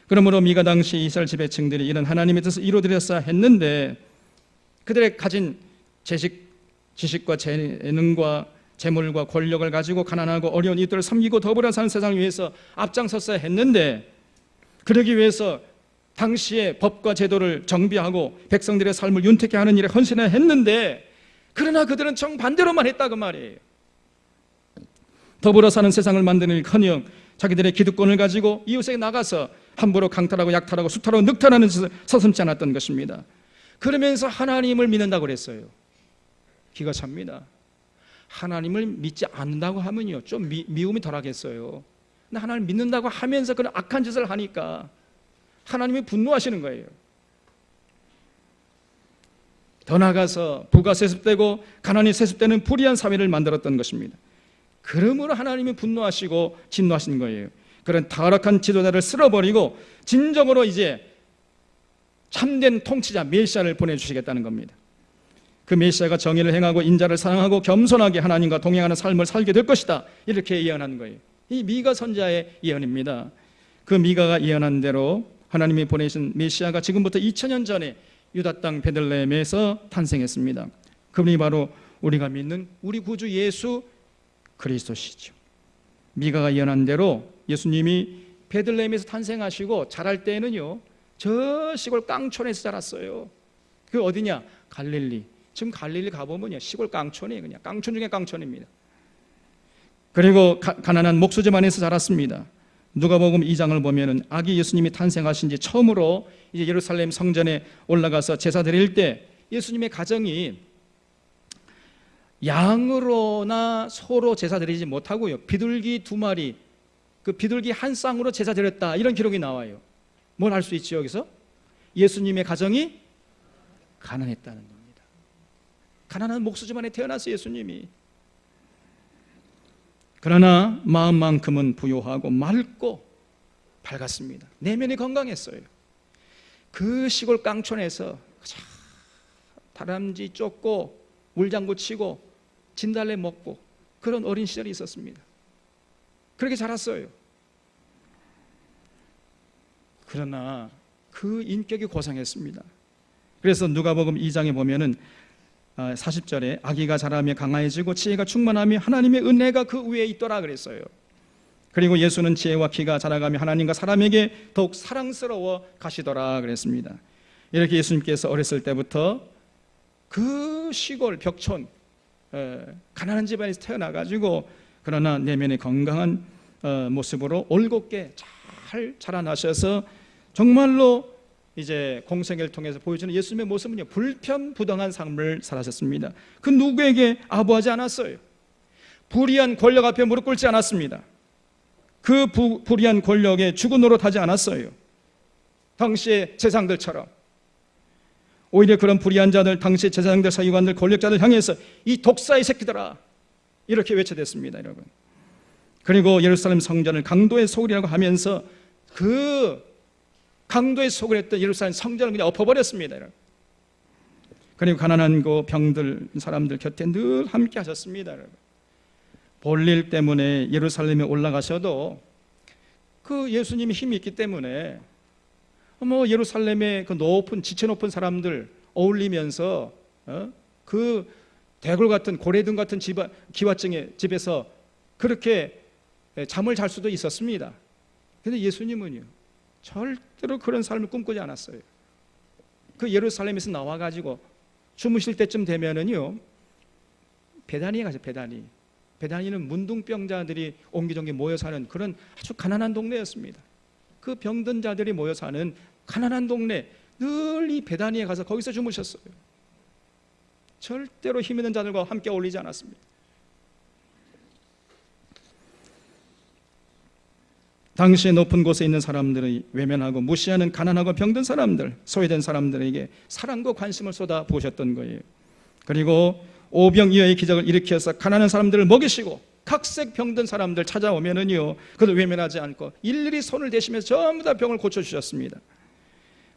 그러므로 미가 당시 이스라엘 지배층들이 이런 하나님의 뜻을 이루어드렸어야 했는데, 그들의 가진 지식과 재능과 재물과 권력을 가지고 가난하고 어려운 이들을 섬기고 더불어 사는 세상을 위해서 앞장섰어야 했는데, 그러기 위해서 당시의 법과 제도를 정비하고 백성들의 삶을 윤택케 하는 일에 헌신해야 했는데, 그러나 그들은 정반대로만 했다 그 말이에요. 더불어 사는 세상을 만드는 일커녕 자기들의 기득권을 가지고 이웃에게 나가서 함부로 강탈하고 약탈하고 수탈하고 늑탈하는 짓을 서슴지 않았던 것입니다. 그러면서 하나님을 믿는다고 그랬어요. 기가 찹니다. 하나님을 믿지 않는다고 하면요, 좀 미움이 덜하겠어요. 근데 하나님을 믿는다고 하면서 그런 악한 짓을 하니까 하나님이 분노하시는 거예요. 더 나아가서 부가 세습되고 가난이 세습되는 불의한 사회를 만들었던 것입니다. 그러므로 하나님이 분노하시고 진노하신 거예요. 그런 타락한 지도자를 쓸어버리고 진정으로 이제 참된 통치자 메시아를 보내주시겠다는 겁니다. 그 메시아가 정의를 행하고 인자를 사랑하고 겸손하게 하나님과 동행하는 삶을 살게 될 것이다, 이렇게 예언한 거예요. 이 미가 선지자의 예언입니다. 그 미가가 예언한 대로 하나님이 보내신 메시아가 지금부터 2000년 전에 유다 땅 베들레헴에서 탄생했습니다. 그분이 바로 우리가 믿는 우리 구주 예수 그리스도시죠. 미가가 예언한 대로 예수님이 베들레헴에서 탄생하시고 자랄 때에는요, 저 시골 깡촌에서 자랐어요. 그 어디냐? 갈릴리. 지금 갈릴리 가보면요, 시골 깡촌이에요. 그냥 깡촌 중에 깡촌입니다. 그리고 가난한 목수집 안에서 자랐습니다. 누가복음 2장을 보면은 아기 예수님이 탄생하신 지 처음으로 이제 예루살렘 성전에 올라가서 제사 드릴 때 예수님의 가정이 양으로나 소로 제사 드리지 못하고요, 비둘기 2마리, 그 비둘기 한 쌍으로 제사 드렸다, 이런 기록이 나와요. 뭘 알 수 있죠? 여기서 예수님의 가정이 가난했다는 겁니다. 가난한 목수 집안에 태어났어요, 예수님이. 그러나 마음만큼은 부유하고 맑고 밝았습니다. 내면이 건강했어요. 그 시골 깡촌에서 다람쥐 쫓고 물장구 치고 진달래 먹고 그런 어린 시절이 있었습니다. 그렇게 자랐어요. 그러나 그 인격이 고상했습니다. 그래서 누가복음 2장에 보면은 40절에 아기가 자라며 강화해지고 지혜가 충만하며 하나님의 은혜가 그 위에 있더라 그랬어요. 그리고 예수는 지혜와 키가 자라가며 하나님과 사람에게 더욱 사랑스러워 가시더라 그랬습니다. 이렇게 예수님께서 어렸을 때부터 그 시골 벽촌 가난한 집안에서 태어나가지고 그러나 내면의 건강한 모습으로 올곧게 잘 자라나셔서 정말로 이제 공생애를 통해서 보여주는 예수님의 모습은요, 불편부동한 삶을 살아셨습니다. 그 누구에게 아부하지 않았어요. 불의한 권력 앞에 무릎 꿇지 않았습니다. 그 불의한 권력에 주고 노릇하지 않았어요. 당시의 제상들처럼. 오히려 그런 불의한 자들, 당시의 제사장들, 서기관들, 권력자들 향해서 이 독사의 새끼들아 이렇게 외쳐댔습니다, 여러분. 그리고 예루살렘 성전을 강도의 소굴이라고 하면서 그 강도의 소굴했던 예루살렘 성전을 그냥 엎어버렸습니다, 여러분. 그리고 가난한 그 병들 사람들 곁에 늘 함께 하셨습니다, 여러분. 볼일 때문에 예루살렘에 올라가셔도 그 예수님이 힘이 있기 때문에 예루살렘의 그 높은 지체 높은 사람들 어울리면서 그 대골 같은 고래등 같은 기와증의 집에서 그렇게 잠을 잘 수도 있었습니다. 그런데 예수님은요 절대로 그런 삶을 꿈꾸지 않았어요. 그 예루살렘에서 나와가지고 주무실 때쯤 되면은요 베다니에 가서 베다니는 문둥병자들이 옹기종기 모여 사는 그런 아주 가난한 동네였습니다. 그 병든 자들이 모여 사는 가난한 동네 늘 이 베다니에 가서 거기서 주무셨어요. 절대로 힘 있는 자들과 함께 어울리지 않았습니다. 당시에 높은 곳에 있는 사람들의 외면하고 무시하는 가난하고 병든 사람들, 소외된 사람들에게 사랑과 관심을 쏟아 부으셨던 거예요. 그리고 오병이어의 기적을 일으켜서 가난한 사람들을 먹이시고 각색 병든 사람들 찾아오면은요 그들 외면하지 않고 일일이 손을 대시면서 전부 다 병을 고쳐주셨습니다.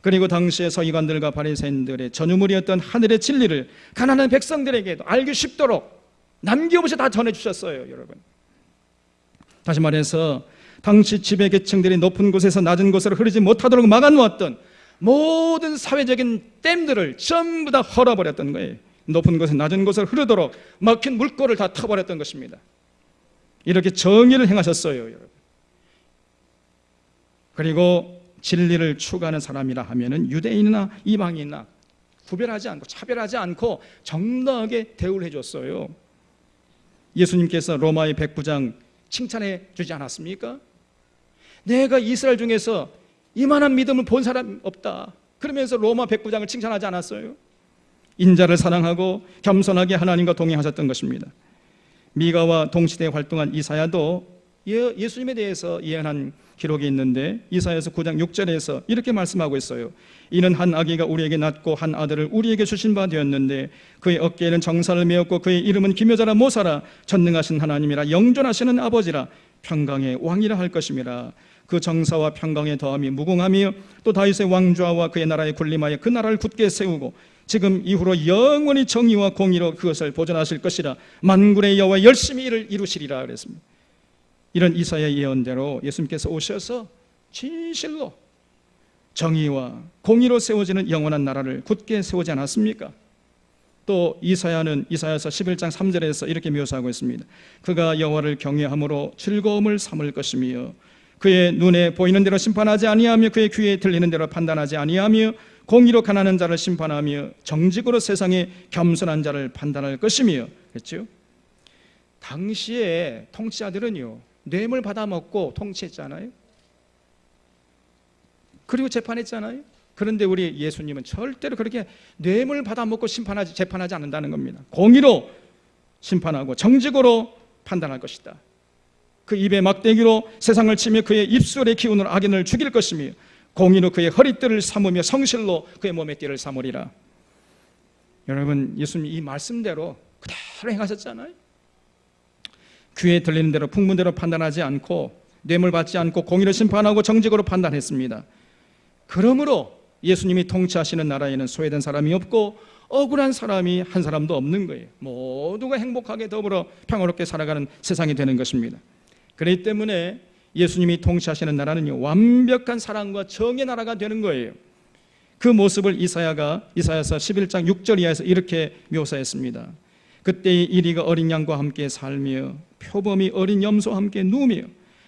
그리고 당시의 서기관들과 바리새인들의 전유물이었던 하늘의 진리를 가난한 백성들에게도 알기 쉽도록 남김없이 다 전해주셨어요, 여러분. 다시 말해서 당시 지배 계층들이 높은 곳에서 낮은 곳으로 흐르지 못하도록 막아놓았던 모든 사회적인 댐들을 전부 다 헐어버렸던 거예요. 높은 곳에 낮은 곳으로 흐르도록 막힌 물꼬를 다 터버렸던 것입니다. 이렇게 정의를 행하셨어요, 여러분. 그리고 진리를 추구하는 사람이라 하면은 유대인이나 이방인이나 구별하지 않고 차별하지 않고 정당하게 대우를 해줬어요. 예수님께서 로마의 백부장 칭찬해 주지 않았습니까? 내가 이스라엘 중에서 이만한 믿음을 본 사람 없다. 그러면서 로마 백부장을 칭찬하지 않았어요? 인자를 사랑하고 겸손하게 하나님과 동행하셨던 것입니다. 미가와 동시대에 활동한 이사야도 예수님에 대해서 예언한 기록이 있는데 이사야서 9장 6절에서 이렇게 말씀하고 있어요. 이는 한 아기가 우리에게 낳고 한 아들을 우리에게 주신 바 되었는데 그의 어깨에는 정사를 메었고 그의 이름은 기묘자라 모사라 전능하신 하나님이라 영존하시는 아버지라 평강의 왕이라 할 것임이라. 그 정사와 평강의 더함이 무궁하며 또 다윗의 왕좌와 그의 나라에 군림하여 그 나라를 굳게 세우고 지금 이후로 영원히 정의와 공의로 그것을 보존하실 것이라. 만군의 여호와 열심히 이를 이루시리라 그랬습니다. 이런 이사야 예언대로 예수님께서 오셔서 진실로 정의와 공의로 세워지는 영원한 나라를 굳게 세우지 않았습니까? 또 이사야는 이사야서 11장 3절에서 이렇게 묘사하고 있습니다. 그가 여호와를 경외함으로 즐거움을 삼을 것이며 그의 눈에 보이는 대로 심판하지 아니하며 그의 귀에 들리는 대로 판단하지 아니하며 공의로 가난한 자를 심판하며 정직으로 세상에 겸손한 자를 판단할 것이며. 그렇죠? 당시에 통치자들은요 뇌물 받아먹고 통치했잖아요. 그리고 재판했잖아요. 그런데 우리 예수님은 절대로 그렇게 뇌물 받아먹고 재판하지 않는다는 겁니다. 공의로 심판하고 정직으로 판단할 것이다. 그 입의 막대기로 세상을 치며 그의 입술의 기운으로 악인을 죽일 것이며 공의로 그의 허리띠를 삼으며 성실로 그의 몸의 띠를 삼으리라. 여러분, 예수님 이 말씀대로 그대로 행하셨잖아요. 귀에 들리는 대로 풍문대로 판단하지 않고 뇌물 받지 않고 공의로 심판하고 정직으로 판단했습니다. 그러므로 예수님이 통치하시는 나라에는 소외된 사람이 없고 억울한 사람이 한 사람도 없는 거예요. 모두가 행복하게 더불어 평화롭게 살아가는 세상이 되는 것입니다. 그렇기 때문에 예수님이 통치하시는 나라는요, 완벽한 사랑과 정의 나라가 되는 거예요. 그 모습을 이사야서 11장 6절 이하에서 이렇게 묘사했습니다. 그때의 이리가 어린 양과 함께 살며 표범이 어린 염소와 함께 누우며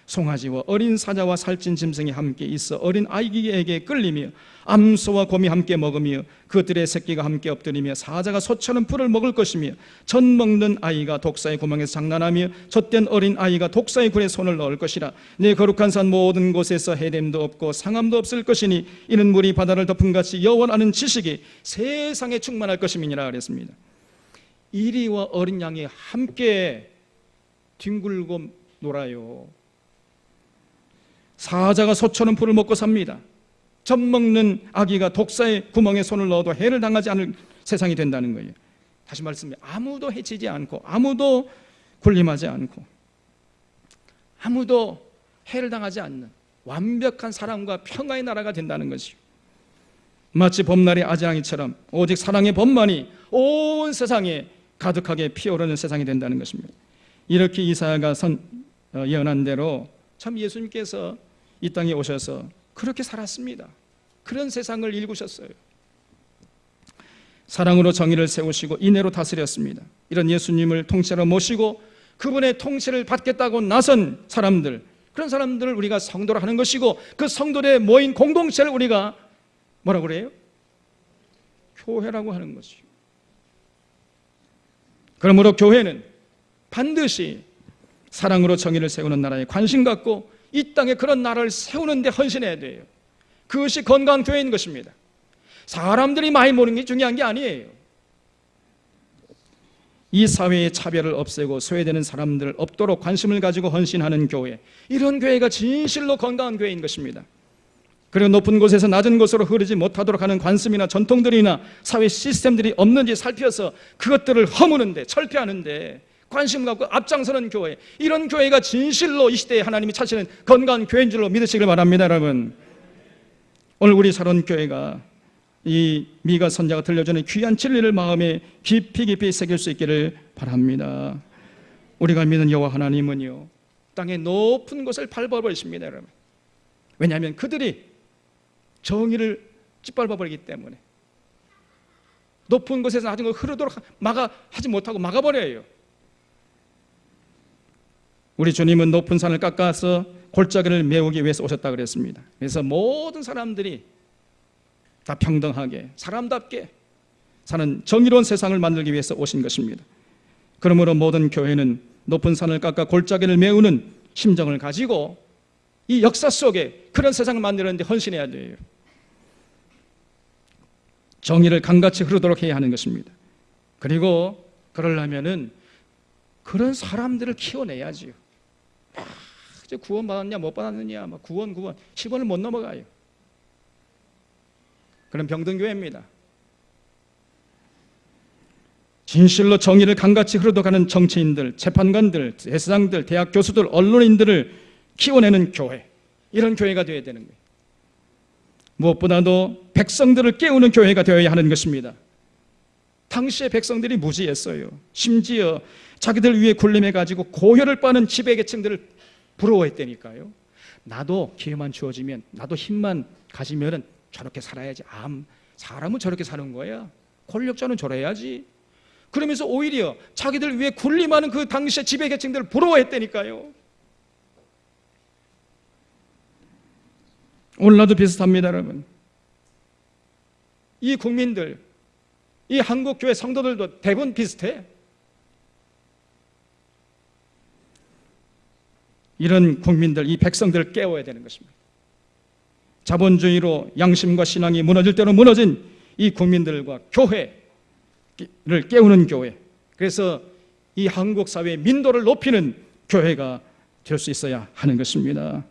송아지와 어린 사자와 살찐 짐승이 함께 있어 어린 아이에게 끌리며 암소와 곰이 함께 먹으며 그들의 새끼가 함께 엎드리며 사자가 소처럼 풀을 먹을 것이며 젖 먹는 아이가 독사의 구멍에서 장난하며 젖된 어린 아이가 독사의 굴에 손을 넣을 것이라. 내 거룩한 산 모든 곳에서 해됨도 없고 상함도 없을 것이니 이는 물이 바다를 덮은 같이 여호와라는 지식이 세상에 충만할 것임이니라 그랬습니다. 이리와 어린 양이 함께 뒹굴고 놀아요. 사자가 소처럼 풀을 먹고 삽니다. 젖 먹는 아기가 독사의 구멍에 손을 넣어도 해를 당하지 않을 세상이 된다는 거예요. 다시 말씀해, 아무도 해치지 않고 아무도 군림하지 않고 아무도 해를 당하지 않는 완벽한 사랑과 평화의 나라가 된다는 것이요. 마치 봄날의 아지랑이처럼 오직 사랑의 법만이 온 세상에 가득하게 피어오르는 세상이 된다는 것입니다. 이렇게 이사야가 예언한 대로 참 예수님께서 이 땅에 오셔서 그렇게 살았습니다. 그런 세상을 일구셨어요. 사랑으로 정의를 세우시고 인애로 다스렸습니다. 이런 예수님을 통치자로 모시고 그분의 통치를 받겠다고 나선 사람들, 그런 사람들을 우리가 성도로 하는 것이고 그 성도들의 모인 공동체를 우리가 뭐라고 그래요? 교회라고 하는 것이요. 그러므로 교회는 반드시 사랑으로 정의를 세우는 나라에 관심 갖고 이 땅에 그런 나라를 세우는 데 헌신해야 돼요. 그것이 건강한 교회인 것입니다. 사람들이 많이 모이는 게 중요한 게 아니에요. 이 사회의 차별을 없애고 소외되는 사람들 없도록 관심을 가지고 헌신하는 교회, 이런 교회가 진실로 건강한 교회인 것입니다. 그리고 높은 곳에서 낮은 곳으로 흐르지 못하도록 하는 관습이나 전통들이나 사회 시스템들이 없는지 살펴서 그것들을 허무는데, 철폐하는데 관심 갖고 앞장서는 교회, 이런 교회가 진실로 이 시대에 하나님이 찾으시는 건강한 교회인 줄로 믿으시길 바랍니다. 여러분, 오늘 우리 사론교회가 이 미가 선자가 들려주는 귀한 진리를 마음에 깊이 새길 수 있기를 바랍니다. 우리가 믿는 여호와 하나님은요, 땅의 높은 곳을 밟아버리십니다. 여러분, 왜냐하면 그들이 정의를 짓밟아버리기 때문에 높은 곳에서 낮은 곳 흐르도록 하지 못하고 막아버려요. 우리 주님은 높은 산을 깎아서 골짜기를 메우기 위해서 오셨다 그랬습니다. 그래서 모든 사람들이 다 평등하게 사람답게 사는 정의로운 세상을 만들기 위해서 오신 것입니다. 그러므로 모든 교회는 높은 산을 깎아 골짜기를 메우는 심정을 가지고 이 역사 속에 그런 세상을 만드는데 헌신해야 돼요. 정의를 강같이 흐르도록 해야 하는 것입니다. 그리고 그러려면은 그런 사람들을 키워내야지요. 이제 구원 받았냐 못 받았느냐, 구원 10원을 못 넘어가요. 그런 병든교회입니다. 진실로 정의를 강같이 흐르도록 정치인들, 재판관들, 대사장들, 대학 교수들, 언론인들을 키워내는 교회, 이런 교회가 되어야 되는 거예요. 무엇보다도 백성들을 깨우는 교회가 되어야 하는 것입니다. 당시의 백성들이 무지했어요. 심지어 자기들 위에 군림해가지고 고혈을 빠는 지배계층들을 부러워했다니까요. 나도 기회만 주어지면, 나도 힘만 가지면 저렇게 살아야지. 사람은 저렇게 사는 거야. 권력자는 저래야지. 그러면서 오히려 자기들 위에 군림하는 그 당시의 지배계층들을 부러워했다니까요. 오늘날도 비슷합니다, 여러분. 이 국민들, 이 한국교회 성도들도 대부분 비슷해. 이런 국민들, 이 백성들을 깨워야 되는 것입니다. 자본주의로 양심과 신앙이 무너질 대로 무너진 이 국민들과 교회를 깨우는 교회, 그래서 이 한국 사회의 민도를 높이는 교회가 될 수 있어야 하는 것입니다.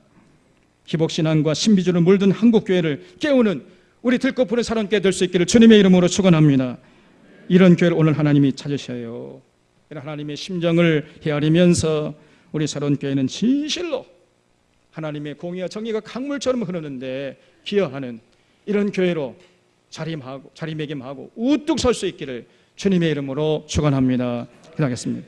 기복신앙과 신비주의를 물든 한국교회를 깨우는 우리 들꽃푸른 사랑교회 될 수 있기를 주님의 이름으로 축원합니다. 이런 교회를 오늘 하나님이 찾으셔요. 하나님의 심정을 헤아리면서 우리 사랑교회는 진실로 하나님의 공의와 정의가 강물처럼 흐르는데 기여하는 이런 교회로 자리매김하고 우뚝 설 수 있기를 주님의 이름으로 축원합니다. 기도하겠습니다.